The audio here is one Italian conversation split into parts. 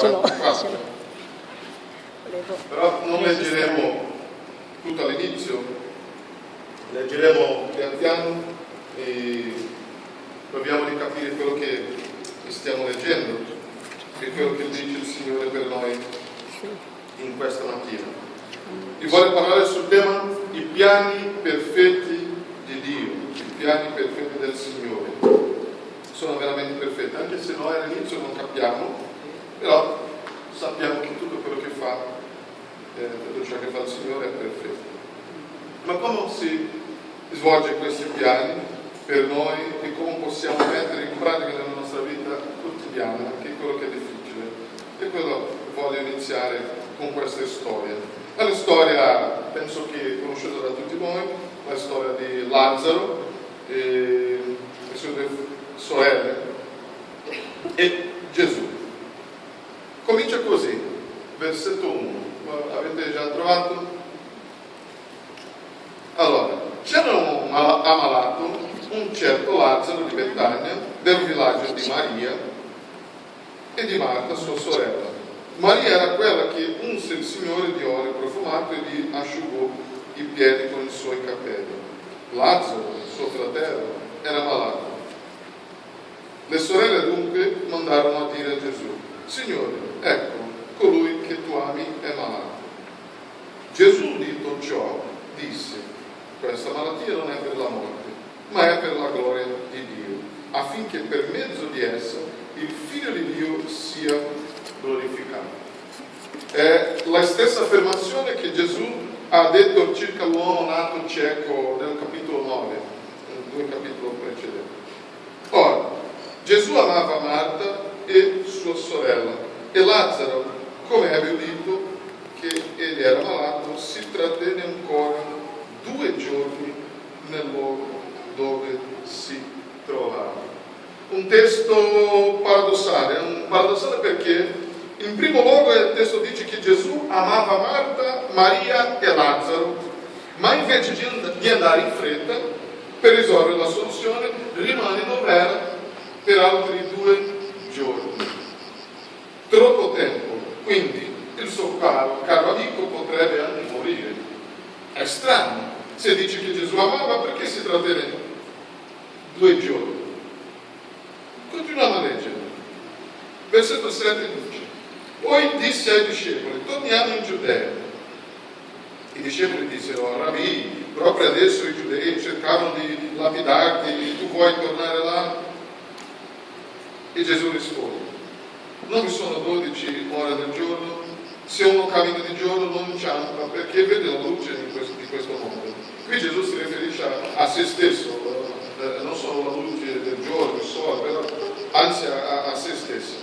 44. Però non leggeremo tutto all'inizio, leggeremo pian piano e proviamo di capire quello che stiamo leggendo e quello che dice il Signore per noi in questa mattina. Vi voglio parlare sul tema i piani perfetti di Dio, i piani perfetti del Signore. Sono veramente perfetti, anche se noi all'inizio non capiamo, però sappiamo che tutto quello che fa, tutto ciò che fa il Signore è perfetto. Ma come si svolge questi piani per noi e come possiamo mettere in pratica nella nostra vita quotidiana anche quello che è difficile? E quello voglio iniziare con questa storia. È una storia, penso che conosciuta da tutti voi, la storia di Lazzaro e le sue due sorelle e Gesù. Comincia così, versetto 1. Avete già trovato? Allora, c'era un ammalato, un certo Lazzaro di Betania, del villaggio di Maria e di Marta, sua sorella. Maria era quella che unse il Signore di olio profumato e gli asciugò i piedi con i suoi capelli. Lazzaro, suo fratello, era malato. Le sorelle dunque mandarono a dire a Gesù: Signore, ecco, colui che tu ami è malato. Gesù, udito ciò, disse: questa malattia non è per la morte, ma è per la gloria di Dio, affinché per mezzo di essa il Figlio di Dio sia glorificato. È la stessa affermazione che Gesù ha detto circa l'uomo nato cieco nel capitolo 9, nel capitolo precedenti. Ora, Gesù amava Marta e sua sorella, e Lazzaro, come ebbe udito che egli era malato, si trattenne ancora 2 giorni nel luogo dove si trovava. Un testo paradossale perché in primo luogo il testo dice che Gesù amava Marta, Maria e Lazzaro, ma invece di andare in fretta per risolvere la soluzione rimane in novella per altri 2 giorni. Troppo tempo, quindi il suo caro amico potrebbe anche morire. È strano, se dice che Gesù amava, perché si trattiene 2 giorni? Continuiamo a leggere. Versetto 7 dice: poi disse ai discepoli: torniamo in Giudea. I discepoli dissero: Rabbi, proprio adesso i giudei cercavano di lapidarti, tu vuoi tornare là? E Gesù risponde: non vi sono 12 ore del giorno? Se uno cammina di giorno non inciampa, perché vede la luce di questo mondo. Qui Gesù si riferisce a se stesso, non solo alla luce del giorno, del sole, però anzi a se stesso.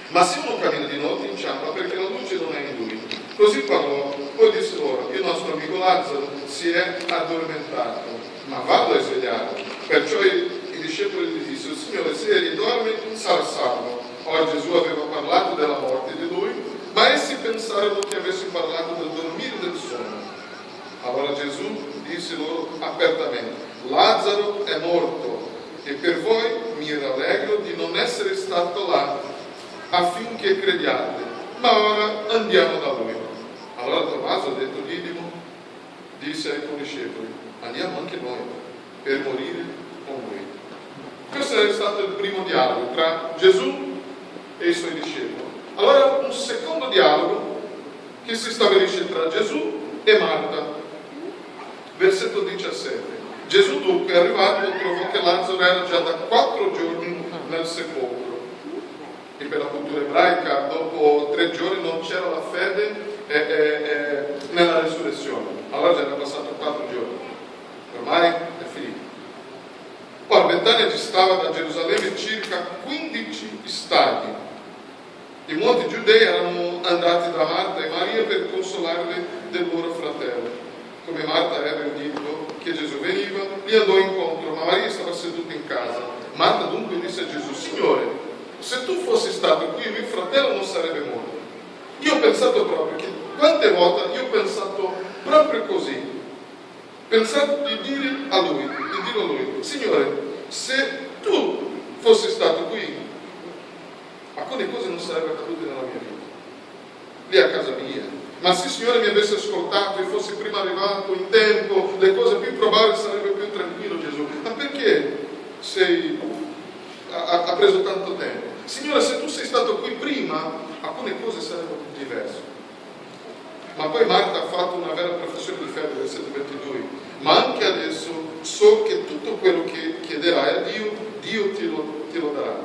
Ma se uno cammina di notte inciampa, perché la luce non è in lui. Così parlò, poi disse loro: il nostro amico Lazzaro si è addormentato, ma vado a svegliarlo. Perciò i discepoli gli dissero: Signore, se egli dorme sarà salvo. Ora Gesù aveva parlato della morte di lui, ma essi pensarono che avesse parlato del dormire del sonno. Allora Gesù disse loro apertamente: Lazzaro è morto, e per voi mi rallegro di non essere stato là, affinché crediate, ma ora andiamo da lui. Allora Tommaso, detto Didimo, disse ai discepoli: andiamo anche noi per morire con lui. Questo è stato il primo dialogo tra Gesù e i suoi discepoli. Allora un secondo dialogo che si stabilisce tra Gesù e Marta. Versetto 17. Gesù dunque arrivato trovò che Lazzaro era già da 4 giorni nel sepolcro. E per la cultura ebraica dopo 3 giorni non c'era la fede nella risurrezione. Allora già era passato 4 giorni. Ormai è finito. Ora Betania distava da Gerusalemme circa 15 stadi. I molti giudei erano andati da Marta e Maria per consolarle del loro fratello. Come Marta ebbe udito che Gesù veniva, gli andò incontro, ma Maria stava seduta in casa. Marta dunque disse a Gesù: Signore, se tu fossi stato qui, mio fratello non sarebbe morto. Io ho pensato proprio che quante volte io ho pensato proprio così. Pensato di dire a lui, Signore, se tu fossi stato qui, alcune cose non sarebbero accadute nella mia vita, lì a casa mia. Ma se il Signore mi avesse ascoltato e fosse prima arrivato in tempo, le cose più probabili sarebbero più tranquillo, Gesù. Ma perché ha preso tanto tempo? Signore, se tu sei stato qui prima, alcune cose sarebbero diverse. Ma poi Marta ha fatto una vera professione di fede, versetto 22. Ma anche adesso so che tutto quello che chiederai a Dio, Dio te lo darà.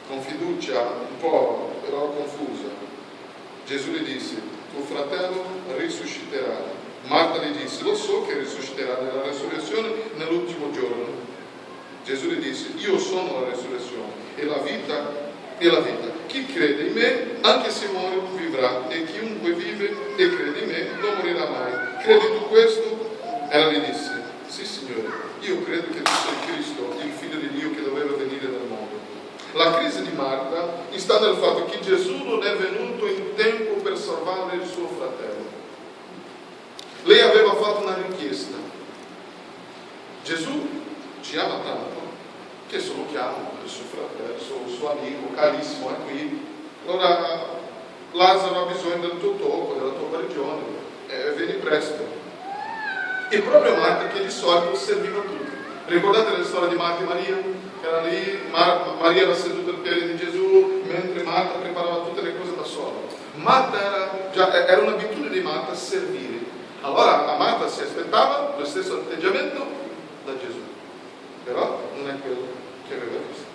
Con fiducia, un po' però confusa, Gesù le disse: tuo fratello risusciterà. Marta gli disse: lo so che risusciterà nella resurrezione nell'ultimo giorno. Gesù le disse: io sono la resurrezione e la vita. Chi crede in me, anche se muore, vivrà, e chiunque vive e crede in me non morirà mai. Credi tu questo? Ella gli disse: sì, Signore, io credo che tu sei Cristo, il Figlio di Dio che doveva venire dal mondo. La crisi di Marta sta nel fatto che Gesù non è venuto in tempo per salvare il suo fratello. Lei aveva fatto una richiesta. Gesù ci ama tanto che se lo chiama il suo fratello, il suo amico carissimo è qui. Allora Lazzaro ha bisogno del tuo tocco, della tua guarigione, vieni presto. Il problema è Marta che di solito serviva a tutti. Ricordate la storia di Marta e Maria? Era lì, Maria era seduta al piede di Gesù, mentre Marta preparava tutte le cose da sola. Marta era un'abitudine di Marta servire. Allora a Marta si aspettava lo stesso atteggiamento da Gesù, però non è quello che aveva visto.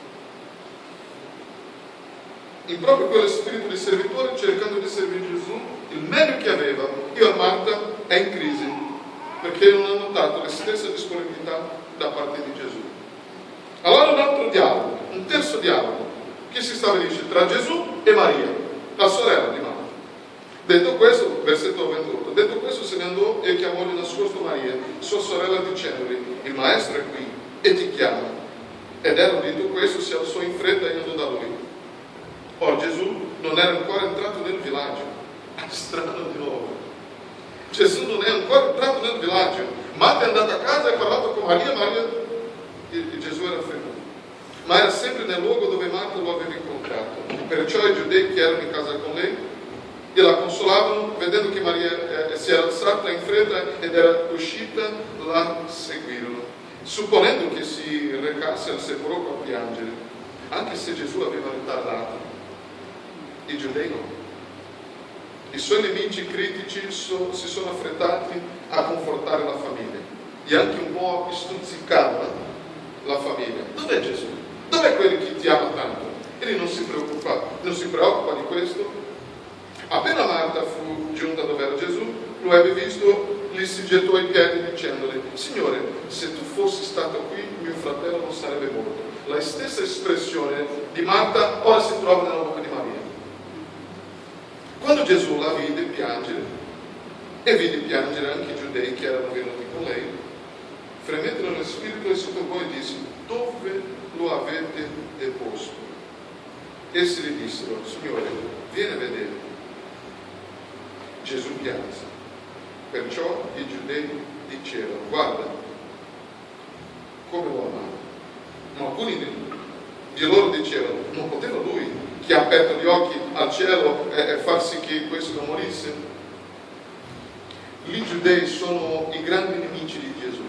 In proprio quello spirito di servitore, cercando di servire Gesù il meglio che aveva, io a Marta è in crisi, perché non ha notato la stessa disponibilità da parte di Gesù. Allora un altro dialogo, un terzo dialogo, che si stabilisce tra Gesù e Maria, la sorella di Marta. Detto questo, versetto 28, detto questo se ne andò e chiamò di nascosto Maria, sua sorella, dicendogli: il maestro è qui e ti chiama. Ed era udito questo, si alzò in fretta e andò da lui. Or Gesù non era ancora entrato nel villaggio. Strano di nuovo. Gesù non è ancora entrato nel villaggio. Marta è andata a casa e ha parlato con Maria e Gesù era fermo. Ma era sempre nel luogo dove Marta lo aveva incontrato. Perciò i giudei che erano in casa con lei e la consolavano, vedendo che Maria si era alzata in fretta ed era uscita, la seguirono, supponendo che si recasse al sepolcro a piangere, anche se Gesù aveva ritardato. I giudei no. I suoi nemici critici si sono affrettati a confortare la famiglia e anche un po' stuzzicava la famiglia. Dov'è Gesù? Dov'è quello che ti ama tanto? Egli non si preoccupa di questo. Appena Marta fu giunta dove era Gesù, lo ebbe visto, gli si gettò ai piedi dicendole: Signore, se tu fossi stato qui, mio fratello non sarebbe morto. La stessa espressione di Marta ora si trova nella bocca di Maria. Quando Gesù la vide piangere, e vide piangere anche i giudei che erano venuti con lei, fremette nello spirito e si turbò e disse: dove lo avete deposto? Essi gli dissero: Signore, vieni a vedere. Gesù pianse. Perciò i giudei dicevano: guarda come lo amava. Ma alcuni di loro dicevano: non poteva lui, che ha aperto gli occhi al cielo, e far sì che questo non morisse? I giudei sono i grandi nemici di Gesù.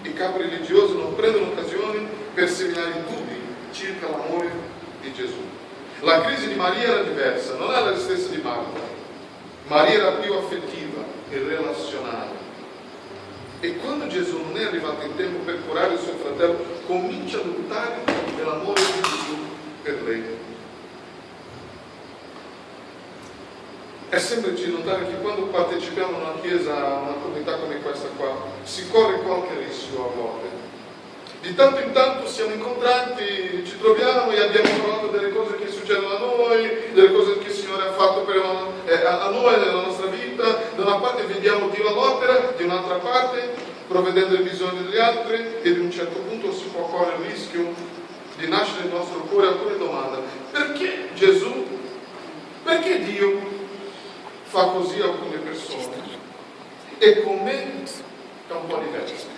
I capi religiosi non prendono occasioni per seminare dubbi circa l'amore di Gesù. La crisi di Maria era diversa, non era la stessa di Marta. Maria era più affettiva e relazionale. E quando Gesù non è arrivato in tempo per curare il suo fratello, comincia a dubitare dell'amore di Gesù per lei. È semplice notare che quando partecipiamo a una chiesa, a una comunità come questa qua, si corre qualche rischio a volte. Di tanto in tanto siamo incontrati, ci troviamo e abbiamo parlato delle cose che succedono a noi, delle cose che il Signore ha fatto a noi nella nostra vita. Da una parte vediamo Dio all'opera, di un'altra parte provvedendo ai bisogni degli altri, e ad un certo punto si può correre il rischio di nascere nel nostro cuore alcune domande. Perché Gesù? Perché Dio fa così a alcune persone e con me è un po' diverso?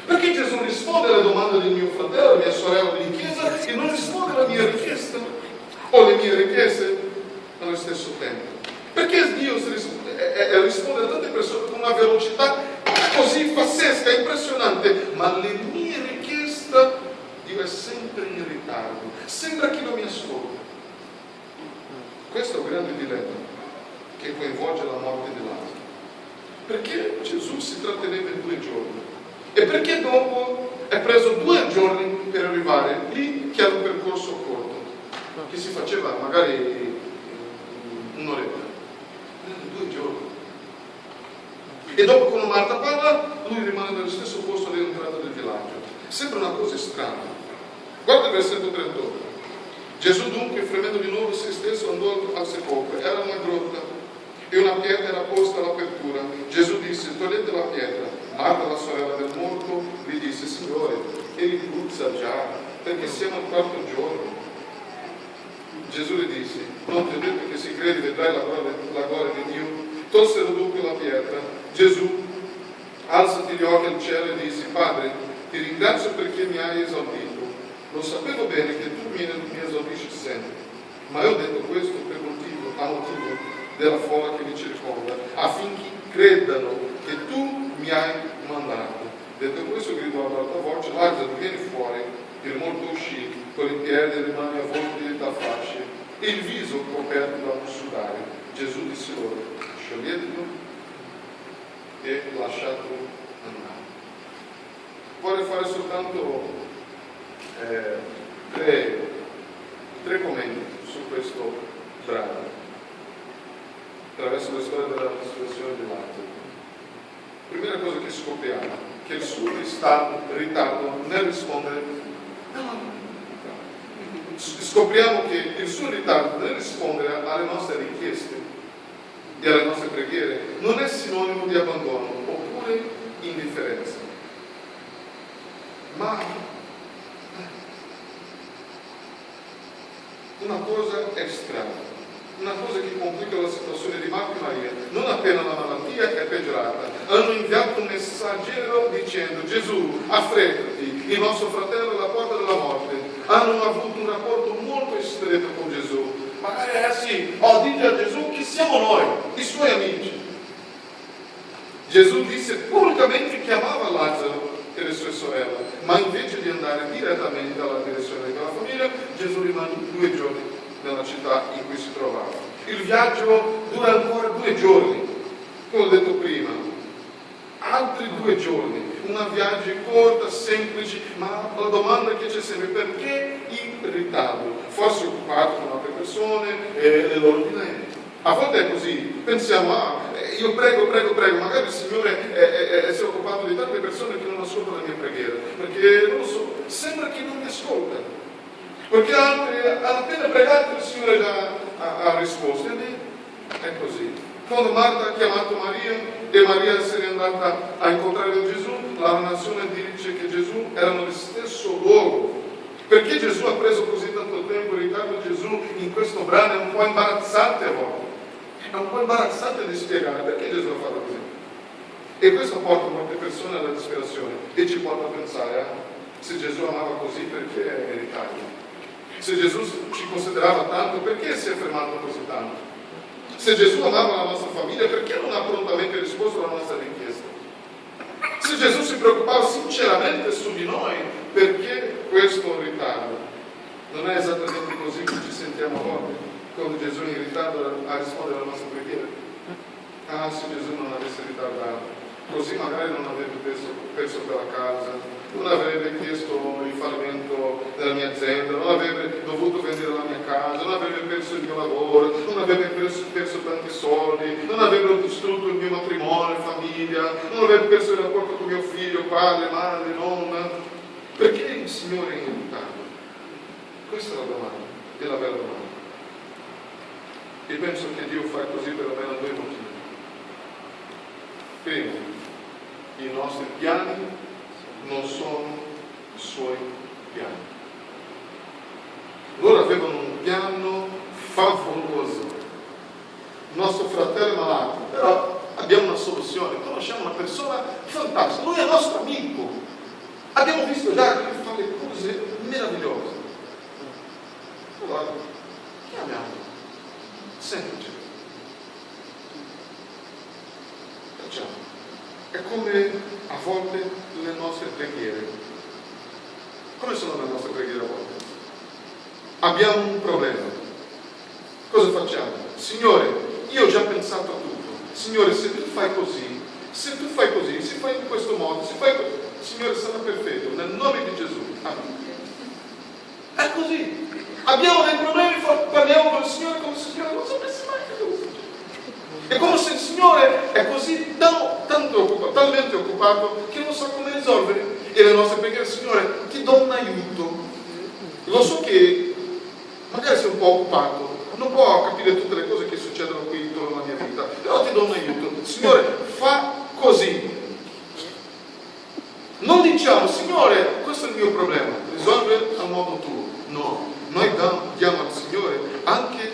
Perché Perché Gesù risponde alle domande del mio fratello, della mia sorella di chiesa e non risponde alla mia richiesta o alle mie richieste allo stesso tempo? Perché Dio risponde a tante persone con una velocità così pazzesca, impressionante, ma alle mie richieste Dio è sempre in ritardo, sembra che non mi ascolta. Questo è un grande dilemma che coinvolge la morte di Lazzaro. Perché Gesù si tratteneva 2 giorni? E perché dopo è preso 2 giorni per arrivare lì, che era un percorso corto, che si faceva magari un'oretta? 2 giorni. E dopo, quando Marta parla, lui rimane nello stesso posto all'entrata del villaggio. Sembra una cosa strana. Guarda il versetto 38. Gesù dunque, fremendo di nuovo se stesso, andò al sepolcro. Era una grotta e una pietra era posta all'apertura. Gesù disse: togliete la pietra. Marta, la sorella del morto, gli disse: Signore, egli puzza già, perché siamo al 4° giorno. Gesù gli disse: non ti ho detto che se credi vedrai la gloria di Dio? Tolsero dunque la pietra. Gesù alzati gli occhi al cielo e disse: Padre, ti ringrazio perché mi hai esaudito. Lo sapevo bene che tu mi esaudisci sempre, ma io ho detto questo a motivo della folla che mi circonda, affinché credano che tu mi hai mandato. Detto questo, gridò ad alta voce: Lazzaro, vieni fuori. Il morto uscì, con i piedi e le mani avvolti da fasce e il viso coperto da un sudario. Gesù disse loro: scioglietelo e lasciatelo andare. Vorrei fare soltanto 3 commenti su questo brano attraverso la storia della risurrezione di Lazzaro. Primera cosa che scopriamo, che il suo ritardo nel rispondere, scopriamo che il suo ritardo nel rispondere alle nostre richieste e alle nostre preghiere non è sinonimo di abbandono oppure indifferenza, ma una cosa è strana, una cosa che complica la situazione di Marta e Maria. Non appena la malattia è peggiorata, hanno inviato un messaggero dicendo: Gesù, affrettati, il nostro fratello è alla porta della morte. Hanno avuto un rapporto molto stretto con Gesù. Magari dite a Gesù che siamo noi, i suoi amici. Gesù disse pubblicamente che amava Lazzaro e le sue sorelle, ma invece di andare direttamente alla direzione della famiglia, Gesù rimane 2 giorni nella città in cui si trovava. Il viaggio dura ancora 2 giorni, come ho detto prima, altri 2 giorni, una viaggio corta, semplice, ma la domanda che c'è sempre: perché il ritardo? Forse occupato con altre persone e le loro dilemmi. A volte è così, pensiamo: io prego, magari il Signore si è occupato di tante persone che non ascoltano la mia preghiera, perché non lo so, sembra che non mi ascolta, perché altri hanno appena pregato, il Signore già ha risposto. E è così. Quando Marta ha chiamato Maria e Maria se n'è andata a incontrare Gesù, la nazione dice che Gesù era nello stesso luogo. Perché Gesù ha preso così tanto tempo in ritardo? Gesù in questo brano è un po' imbarazzante a volte. È un po' imbarazzante di spiegare perché Gesù ha fatto così. E questo porta molte persone alla disperazione e ci porta a pensare: se Gesù amava così, perché è in ritardo? Se Gesù ci considerava tanto, perché si è fermato così tanto? Se Gesù amava la nostra famiglia, perché non ha prontamente risposto alla nostra richiesta? Se Gesù si preoccupava sinceramente su di noi, perché questo ritardo? Non è esattamente così che ci sentiamo a volte, quando Gesù è in ritardo a rispondere alla nostra preghiera. Se Gesù non avesse ritardato, così magari non avrebbe perso quella casa, non avrebbe chiesto il fallimento della mia azienda, non avrebbe dovuto vendere la mia casa, non avrebbe perso il mio lavoro, non avrebbe perso tanti soldi, non avrebbe distrutto il mio matrimonio, famiglia, non avrebbe perso il rapporto con mio figlio, padre, madre, nonna. Perché il Signore è in ritardo? Questa è la domanda, è la vera domanda. E penso che Dio fa così per almeno 2 motivi. Primo, i nostri piani non sono i suoi piani. Loro avevano un piano favoloso. Il nostro fratello è malato, però abbiamo una soluzione. Conosciamo una persona fantastica, lui è nostro amico. Abbiamo visto già che fa le cose meravigliose. Allora, chiamiamo. Semplice. Facciamo. È come a volte le nostre preghiere. Come sono le nostre preghiere a volte? Abbiamo un problema. Cosa facciamo? Signore, io ho già pensato a tutto. Signore, se tu fai così, se fai in questo modo, se fai così, Signore sarà perfetto, nel nome di Gesù. Amen. È così. Abbiamo dei problemi, parliamo con il Signore come se il Signore non sapesse mai che cosa succede. È come se il Signore è così talmente occupato che non sa come risolvere. E le nostre preghiere, Signore, ti do un aiuto. Lo so che magari sei un po' occupato, non può capire tutte le cose che succedono qui intorno alla mia vita, però ti do un aiuto. Signore, fa così. Non diciamo, Signore, questo è il mio problema, risolve al modo tuo. No, noi diamo al Signore anche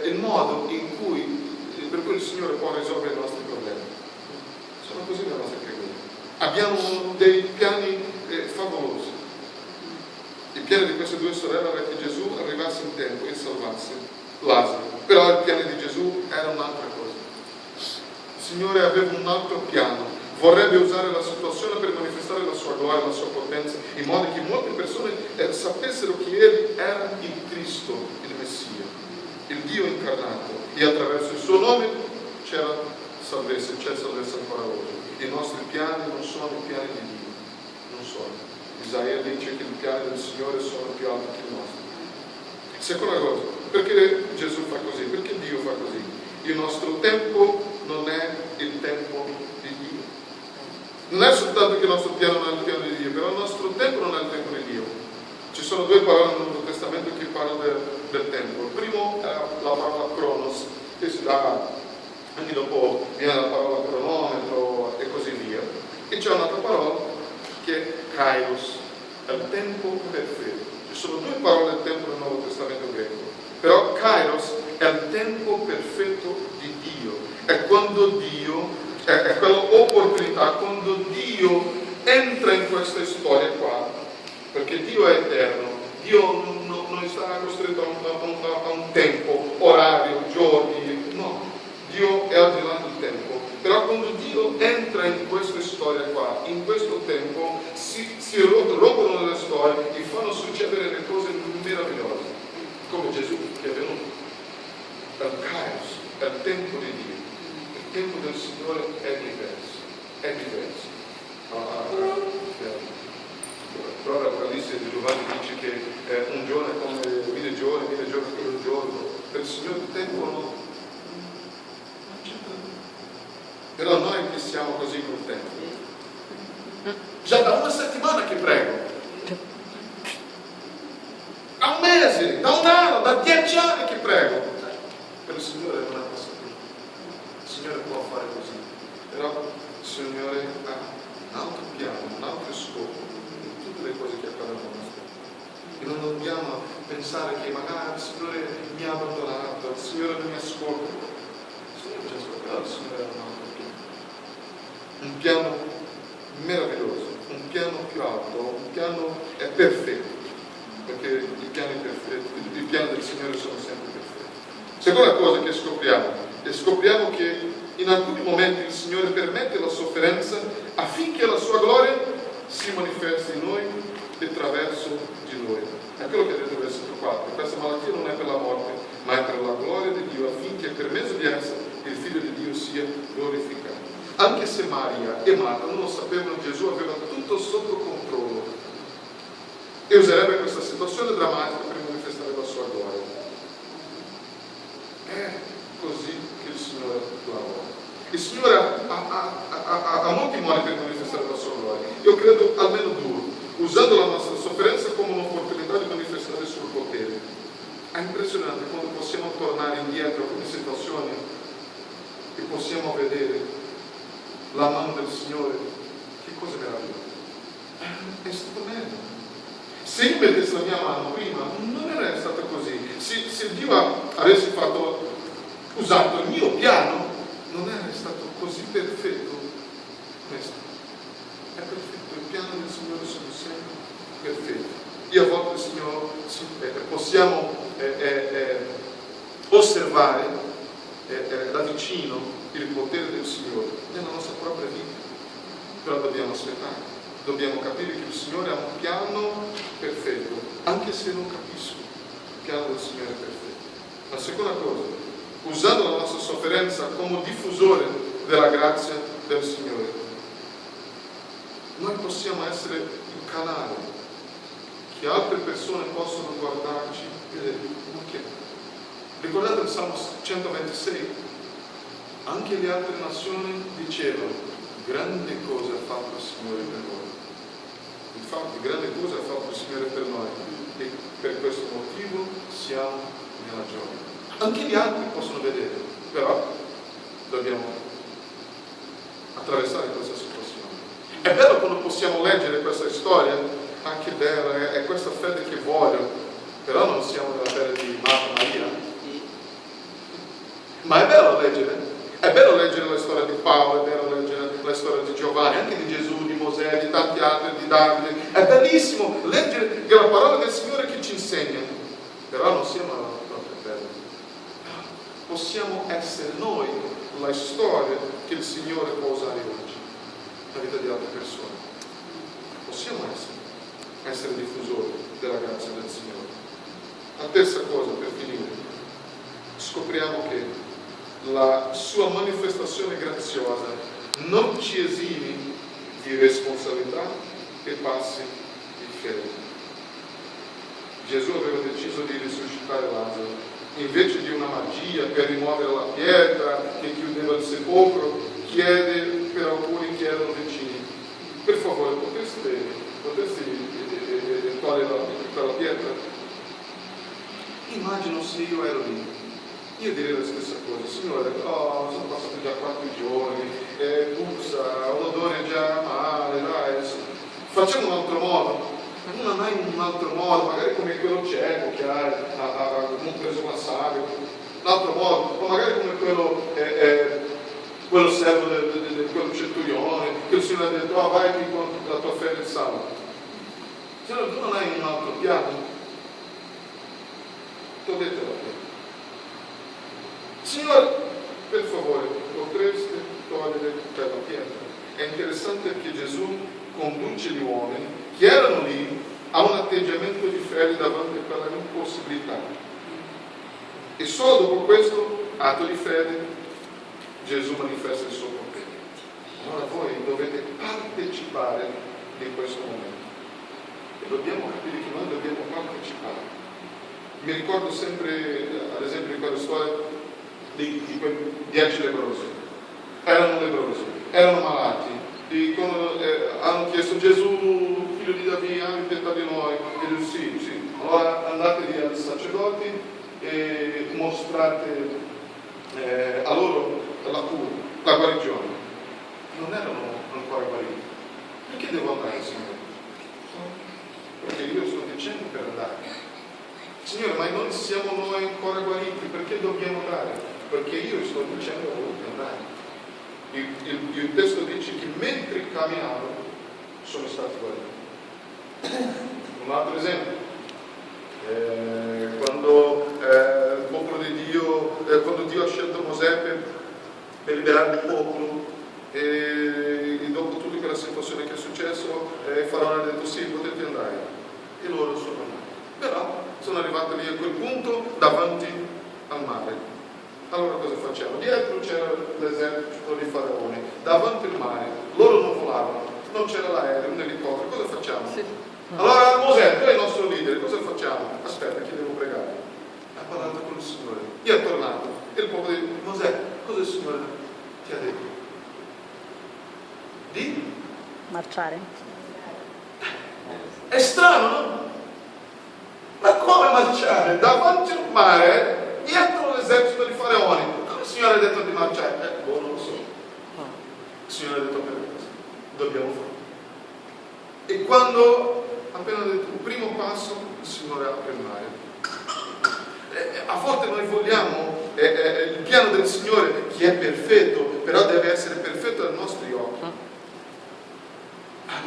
il modo per cui il Signore può risolvere i nostri problemi. Sono così le nostre preghiere. Abbiamo dei piani favolosi. Il piano di queste due sorelle era che Gesù arrivasse in tempo e salvasse Lazzaro. Però il piano di Gesù era un'altra cosa. Il Signore aveva un altro piano. Vorrebbe usare la situazione per manifestare la sua gloria, la sua potenza, in modo che molte persone sapessero che Egli era il Cristo, il Messia, il Dio incarnato. E attraverso il suo nome c'è salvezza ancora oggi. I nostri piani non sono i piani di Dio, non sono. Isaia dice che i piani del Signore sono più alti che i nostri. Seconda cosa, perché Gesù fa così? Perché Dio fa così? Il nostro tempo non è il tempo di Dio. Non è soltanto che il nostro piano non è il piano di Dio, però il nostro tempo non è il tempo di Dio. Ci sono due parole nel Nuovo Testamento che parlano del tempo. Il primo è la parola cronos, che si dà, anche dopo viene la parola cronometro e così via. E c'è un'altra parola che è kairos, è il tempo perfetto. Ci sono due parole del tempo nel Nuovo Testamento greco, però kairos è il tempo perfetto di Dio. È quando Dio, è quell'opportunità, quando Dio entra in questa storia qua, perché Dio è eterno, Dio non sta costretto a un tempo, orario, giorni, no, Dio è al di là del tempo. Però quando Dio entra in questa storia qua, in questo tempo, si rompono le storie e fanno succedere le cose meravigliose, come Gesù che è venuto. È il Kairos, è il tempo di Dio. Il tempo del Signore è diverso. Però l'Apocalisse di Giovanni dice che un giorno è come 1000 giorni, 1000 giorni come un giorno. Per il Signore il tempo non c'è. Però noi che siamo così col tempo. Già da una settimana che prego. Da un mese, da un anno, da 10 anni che prego. Per il Signore non è passato. Il Signore può fare così. Però il Signore ha un altro piano, un altro scopo in tutte le cose che accadono nella nostra vita. E non dobbiamo pensare che magari il Signore mi ha abbandonato, il Signore non mi ascolta. Il Signore ci ascolta, però il Signore ha un altro piano. Un piano meraviglioso, un piano più alto, un piano perfetto, perché i piani perfetti, i piani del Signore sono sempre perfetti. Seconda cosa che scopriamo che in alcuni momenti il Signore permette la sofferenza affinché la sua gloria si manifesti in noi e attraverso di noi. È quello che ha detto il versetto 4. Questa malattia non è per la morte, ma è per la gloria di Dio, affinché per mezzo di essa il Figlio di Dio sia glorificato. Anche se Maria e Marta non lo sapevano, Gesù aveva tutto sotto controllo e userebbe questa situazione drammatica per manifestare la sua gloria. È così che il Signore lavora. Il Signore ha molti modi per manifestare la sua gloria. Io credo almeno due, usando la nostra sofferenza come un'opportunità di manifestare il suo potere. È impressionante quando possiamo tornare indietro a alcune situazioni e possiamo vedere la mano del Signore. Che cosa meravigliosa. È stato bello. Se io mettessi la mia mano prima, non era stato così. Se Dio avesse usato il mio piano, non era stato così perfetto. Questo è perfetto, il piano osservare da vicino il potere del Signore nella nostra propria vita. Però dobbiamo aspettare, dobbiamo capire che il Signore ha un piano perfetto, anche se non capisco, il piano del Signore è perfetto. La seconda cosa, usando la nostra sofferenza come diffusore della grazia del Signore, noi possiamo essere il canale che altre persone possono guardarci e dire: ma che? Ricordate il Salmo 126? Anche le altre nazioni dicevano: grande cosa ha fatto il Signore per noi. Infatti grande cosa ha fatto il Signore per noi e per questo motivo siamo nella gioia. Anche gli altri possono vedere, però dobbiamo attraversare questa situazione. È bello quando possiamo leggere questa storia, anche bella, è questa fede che voglio, però non siamo nella fede di Marta e Maria. Ma è bello leggere la storia di Paolo, è bello leggere la storia di Giovanni, anche di Gesù, di Mosè, di tanti altri, di Davide. È bellissimo leggere la parola del Signore che ci insegna, però non siamo nella propria fede. Possiamo essere noi la storia che il Signore può usare oggi nella vita di altre persone. Possiamo essere diffusori della grazia del Signore. La terza cosa, per finire, scopriamo che la sua manifestazione graziosa non ci esimi di responsabilità e passi di fede. Gesù aveva deciso di risuscitare Lazzaro. Invece di una magia per rimuovere la pietra che chiudeva il sepolcro, chiede per alcuni che erano vicini: per favore, potresti togliere la pietra? Immagino se io ero lì, io direi la stessa cosa: Signore, sono passati già 4 giorni, puzza, ho l'odore già male, dai, facciamo un altro modo. Non hai un altro modo, magari come quello cieco che ha non preso una savia, un altro modo, o magari come quello servo di quello centurione, che il Signore ha detto: vai qui con la tua fede salva. Signore, tu non hai un altro piano? Ti ho detto la fede. Signore, per favore, potreste togliere quella pietra? È interessante che Gesù conduce gli uomini che erano lì a un atteggiamento di fede davanti a quella impossibilità. E solo dopo questo atto di fede Gesù manifesta il suo potere. Allora voi dovete partecipare di questo momento. E dobbiamo capire che noi dobbiamo partecipare. Mi ricordo sempre, ad esempio, di quella storia di quei 10 lebbrosi. Erano lebbrosi, erano malati. Hanno chiesto: Gesù, figlio di Davide, hai pietà di noi? E lui: sì. Allora andate via ai sacerdoti e mostrate a loro la cura, la guarigione. Non erano ancora guariti. Perché devo andare, Signore? Perché io sto dicendo per andare. Signore, ma non siamo noi ancora guariti, perché dobbiamo andare? Perché io sto dicendo a voi di andare. Il testo dice che mentre camminavano sono stati guariti. Un altro esempio, quando il popolo di Dio, quando Dio ha scelto Mosè per liberare il popolo, e dopo tutta quella situazione che è successo, Faraone ha detto: sì, potete andare, e loro sono andati. Però sono arrivati lì a quel punto davanti al mare. Allora cosa facciamo? Dietro c'era l'esercito di Faraone, davanti al mare, loro non volavano, non c'era l'aereo, un elicottero, cosa facciamo? Sì. Allora Mosè, tu sei il nostro leader, cosa facciamo? Aspetta, che devo pregare. Ha parlato con il Signore, gli è tornato, e il popolo dice: Mosè, cosa il Signore ti ha detto? Di? Marciare. È strano, no? Ma come marciare? Davanti al mare, dietro l'esercito di Faraone. Come il Signore ha detto di marciare? Non lo so. Il Signore ha detto: per questo dobbiamo fare. E quando appena detto il primo passo, il Signore apre il mare. A volte noi vogliamo il piano del Signore, che è perfetto, però deve essere perfetto ai nostri occhi.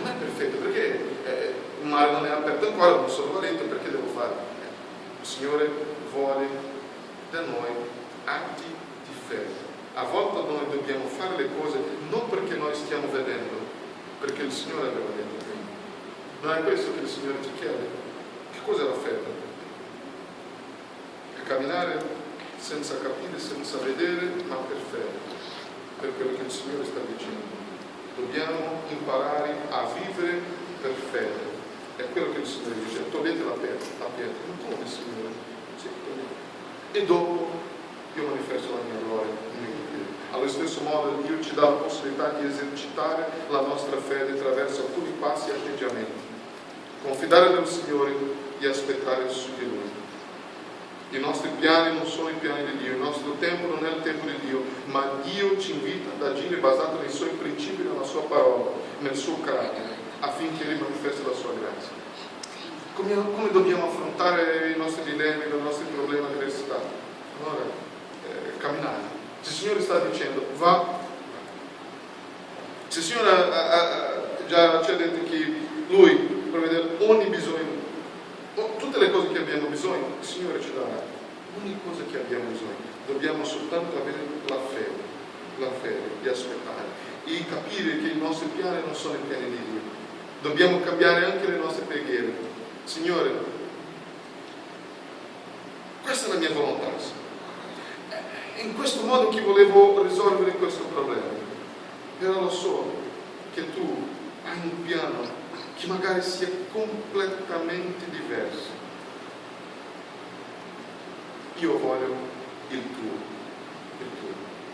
Non è perfetto perché il mare non è aperto ancora, non sono guarito, perché devo fare? Il Signore vuole da noi noi dobbiamo fare le cose non perché noi stiamo vedendo, perché il Signore aveva detto prima. Non è questo che il Signore ci chiede. Che cos'è la fede? È camminare senza capire, senza vedere, ma per fede, per quello che il Signore sta dicendo. Dobbiamo imparare a vivere per fede. È quello che il Signore dice: togliete la pietra. Ma come, Signore? Sì, e dopo io manifesto la mia gloria. Allo stesso modo Dio ci dà la possibilità di esercitare la nostra fede attraverso alcuni passi e atteggiamenti. Confidare nel Signore e aspettare su di Lui. I nostri piani non sono i piani di Dio, il nostro tempo non è il tempo di Dio, ma Dio ci invita ad agire basato nei Suoi principi, nella Sua parola, nel Suo carattere, affinché Lui manifesti la Sua grazia. Come dobbiamo affrontare i nostri dilemmi, i nostri problemi di avversità? Allora, camminare. Se il Signore sta dicendo, va. Se il Signore già ci ha detto che Lui provvede ogni bisogno, tutte le cose che abbiamo bisogno, il Signore ci darà. Ogni cosa che abbiamo bisogno. Dobbiamo soltanto avere la fede di aspettare e capire che i nostri piani non sono i piani di Dio. Dobbiamo cambiare anche le nostre preghiere. Signore, questa è la mia volontà. È in questo modo che volevo risolvere questo problema. Però lo so che tu hai un piano che magari sia completamente diverso. Io voglio il tuo.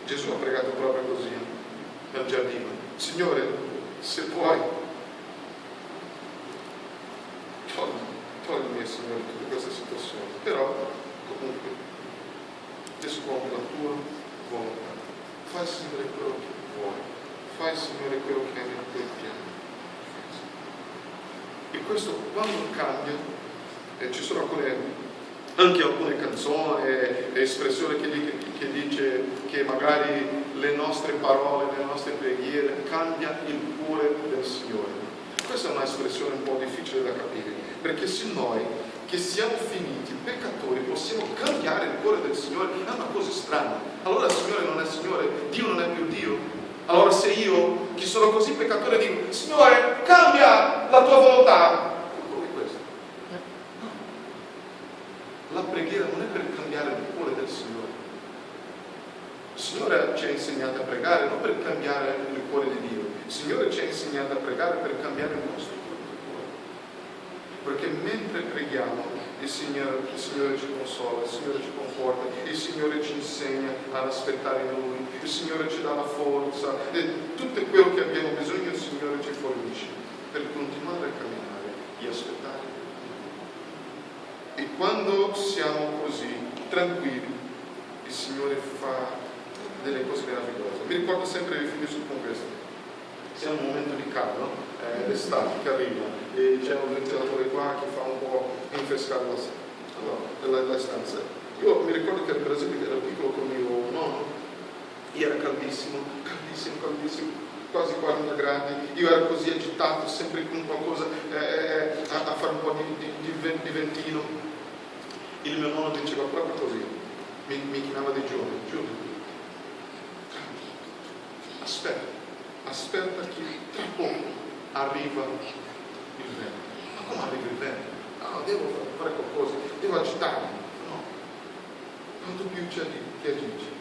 Gesù ha pregato proprio così nel giardino: Signore, se puoi, togli, Signore, tutte queste situazioni. Però comunque adesso compie la tua volontà. Fai, Signore, quello che vuoi. Fai, Signore, quello che hai nel tuo piano. E questo quando cambia, ci sono anche alcune canzoni e espressioni che dice che magari le nostre parole, le nostre preghiere cambiano il cuore del Signore. Questa è un'espressione un po' difficile da capire, perché se noi che siamo finiti peccatori possiamo cambiare il cuore del Signore, è una cosa strana. Allora il Signore non è Signore, Dio non è più Dio. Allora se io, che sono così peccatore, dico: Signore, cambia la tua volontà, come questo? No. La preghiera non è per cambiare il cuore del Signore. Il Signore ci ha insegnato a pregare non per cambiare il cuore di Dio. Il Signore ci ha insegnato a pregare per cambiare il nostro cuore. Perché mentre preghiamo, il Signore ci consola, il Signore ci conforta, il Signore ci insegna ad aspettare in Lui, il Signore ci dà la forza e tutto quello che abbiamo bisogno il Signore ci fornisce per continuare a camminare e aspettare. E quando siamo così tranquilli, il Signore fa delle cose meravigliose. Mi ricordo sempre, finisco con questo. Siamo in un momento di caldo, l'estate che arriva, e c'è un ventilatore qua che fa un po' rinfrescare la stanza. Io mi ricordo che per esempio ero piccolo con mio nonno, era caldissimo, quasi 40 gradi, io ero così agitato, sempre con qualcosa a fare un po' di ventino. Il mio nonno diceva proprio così, mi chiamava di giorno. Aspetta che tra poco arriva il vento. Ma come arriva il vento? No, devo fare qualcosa, devo agitarmi. No. Quanto più ci agisci,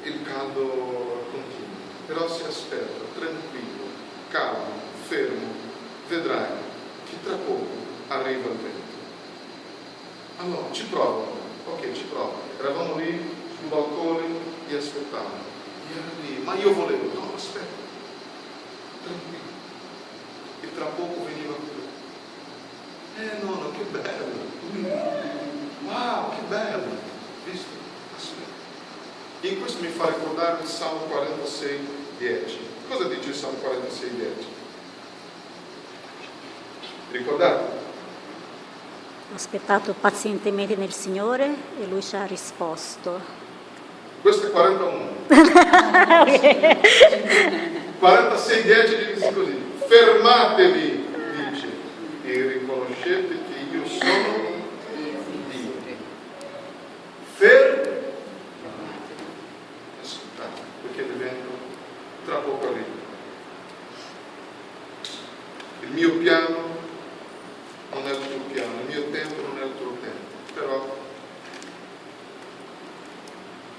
il caldo continua. Però si aspetta, tranquillo, calmo, fermo, vedrai che tra poco arriva il vento. Allora, ci provo. Ok, ci provo. Eravamo lì sul balcone e aspettavamo. Ma io volevo, no, aspetta, tranquillo. E tra poco veniva quello. Nonno, che bello! Wow, che bello! Visto? Aspetta. E in questo mi fa ricordare il Salmo 46:10. Cosa dice il Salmo 46:10? Ricordate? Ho aspettato pazientemente nel Signore e Lui ci ha risposto. Questo è 41. 46:10 dice così: fermatevi, dice, e riconoscete che io sono Dio. mio piano non è il tuo piano, il mio tempo non è il tuo tempo. Però,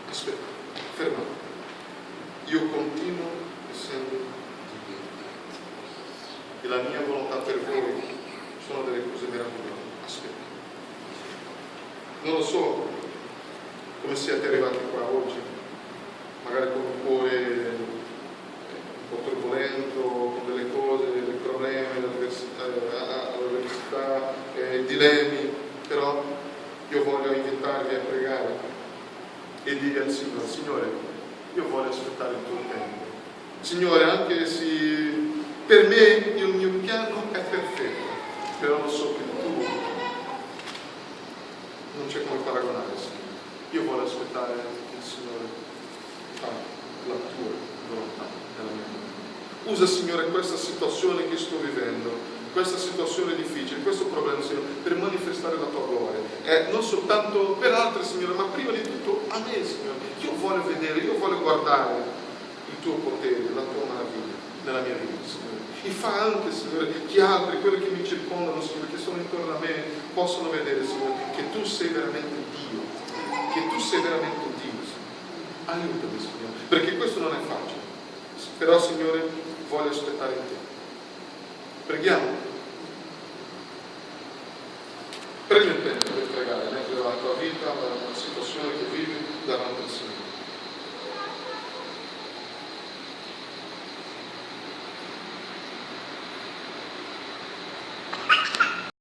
aspetta, fermate. Io continuo essendo Dio. E la mia volontà per voi sono delle cose meravigliose. Aspetta. Non lo so come siete arrivati qua oggi, magari con un cuore un po' turbolento, con delle cose, dei problemi all'università, dilemmi, però io voglio invitarvi a pregare e dire al Signore: Signore, io voglio aspettare il tuo tempo. Signore, anche se per me il mio piano è perfetto, però lo so che tu non c'è come paragonare, Signore. Io voglio aspettare il Signore fa la tua volontà nella mia vita. Usa, Signore, questa situazione che sto vivendo, questa situazione difficile, questo problema, Signore, per manifestare la tua gloria. Non soltanto per altri, Signore, ma prima di tutto a me, Signore. Io voglio vedere, io voglio guardare il tuo potere, la tua meraviglia nella mia vita, Signore. E fa anche, Signore, che altri, quelli che mi circondano, Signore, che sono intorno a me, possano vedere, Signore, che tu sei veramente Dio, che tu sei veramente Dio, Signore. Aiutami, Signore, perché questo non è facile. Però, Signore, voglio aspettare in te. Preghiamo. Prendi il tempo per pregare, mentre la tua vita, la situazione che vivi davanti al Signore.